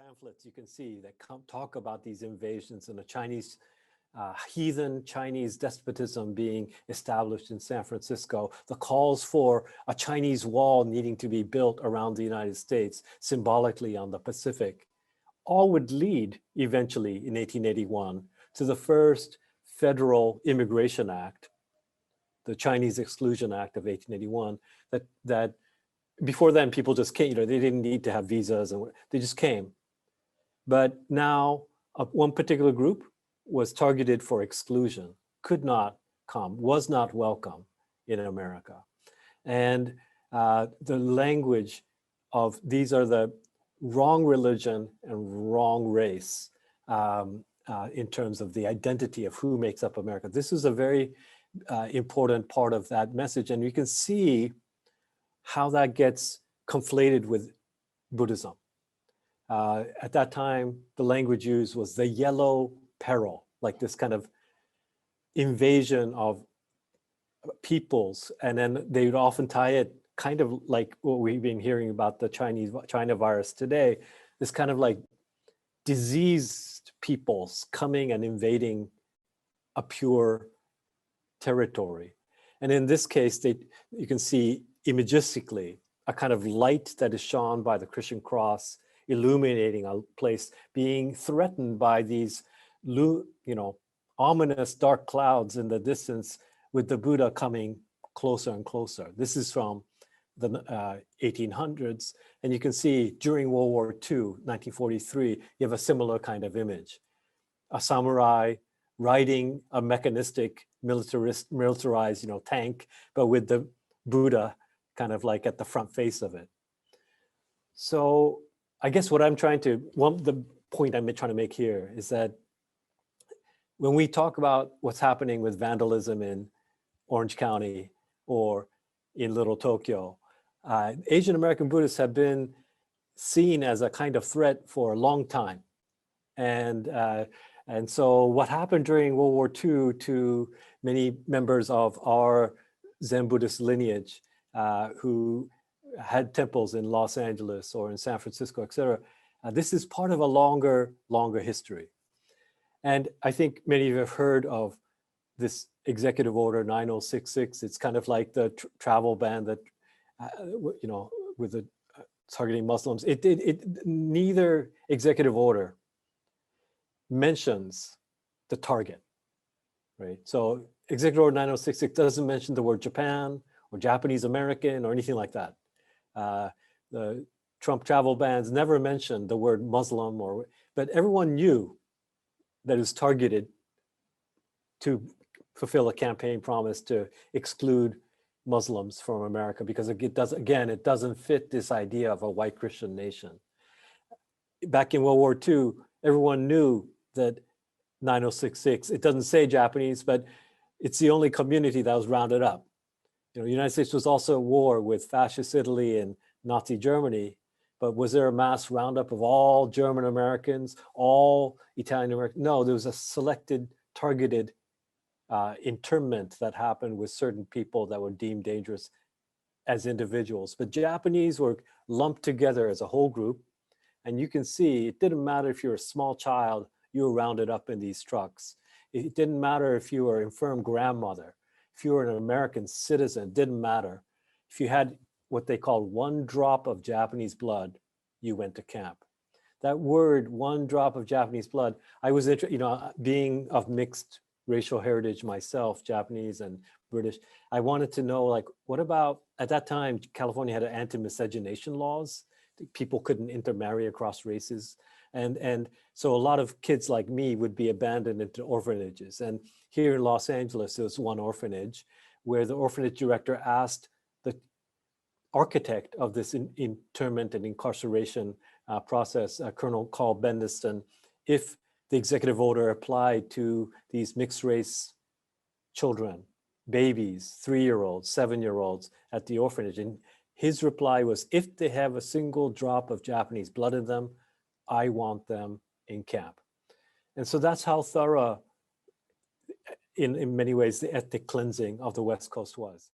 pamphlets you can see that talk about these invasions and the Chinese heathen Chinese despotism being established in San Francisco, the calls for a Chinese wall needing to be built around the United States, symbolically on the Pacific, all would lead eventually in 1881 to the first federal immigration act, the Chinese Exclusion Act of 1881, that before then people just came, they didn't need to have visas and they just came. But now one particular group was targeted for exclusion, could not come, was not welcome in America. And the language of these are the wrong religion and wrong race in terms of the identity of who makes up America. This is a very important part of that message. And you can see how that gets conflated with Buddhism. At that time, the language used was the yellow peril, like this kind of invasion of peoples. And then they would often tie it kind of like what we've been hearing about the China virus today, this kind of like diseased peoples coming and invading a pure territory. And in this case, you can see imagistically a kind of light that is shone by the Christian cross, illuminating a place, being threatened by these, ominous dark clouds in the distance, with the Buddha coming closer and closer. This is from the 1800s, and you can see during World War II, 1943, you have a similar kind of image. A samurai riding a mechanistic militarized, tank, but with the Buddha kind of like at the front face of it. So I guess what I'm the point I'm trying to make here is that when we talk about what's happening with vandalism in Orange County or in Little Tokyo, Asian American Buddhists have been seen as a kind of threat for a long time. And so what happened during World War II to many members of our Zen Buddhist lineage who had temples in Los Angeles or in San Francisco, et cetera, this is part of a longer history. And I think many of you have heard of this Executive Order 9066. It's kind of like the travel ban that, with the targeting Muslims. Neither executive order mentions the target, right? So Executive Order 9066 doesn't mention the word Japan or Japanese American or anything like that. The Trump travel bans never mentioned the word Muslim, but everyone knew that it was targeted to fulfill a campaign promise to exclude Muslims from America, because it doesn't fit this idea of a white Christian nation. Back in World War II, everyone knew that 9066, it doesn't say Japanese, but it's the only community that was rounded up. The United States was also at war with fascist Italy and Nazi Germany, but was there a mass roundup of all German Americans, all Italian Americans? No, there was a selected, targeted internment that happened with certain people that were deemed dangerous as individuals. But Japanese were lumped together as a whole group. And you can see it didn't matter if you were a small child, you were rounded up in these trucks. It didn't matter if you were an infirm grandmother, if you were an American citizen, it didn't matter. If you had what they called one drop of Japanese blood, you went to camp. That word, one drop of Japanese blood, I was being of mixed racial heritage myself, Japanese and British, I wanted to know, like, what about, at that time, California had anti-miscegenation laws. People couldn't intermarry across races. And so a lot of kids like me would be abandoned into orphanages. And here in Los Angeles, there was one orphanage where the orphanage director asked the architect of this internment and incarceration process, Colonel Carl Bendiston, if the executive order applied to these mixed race children, babies, 3-year-olds, 7-year-olds at the orphanage. And his reply was, if they have a single drop of Japanese blood in them, I want them in camp. And so that's how thorough, in many ways, the ethnic cleansing of the West Coast was.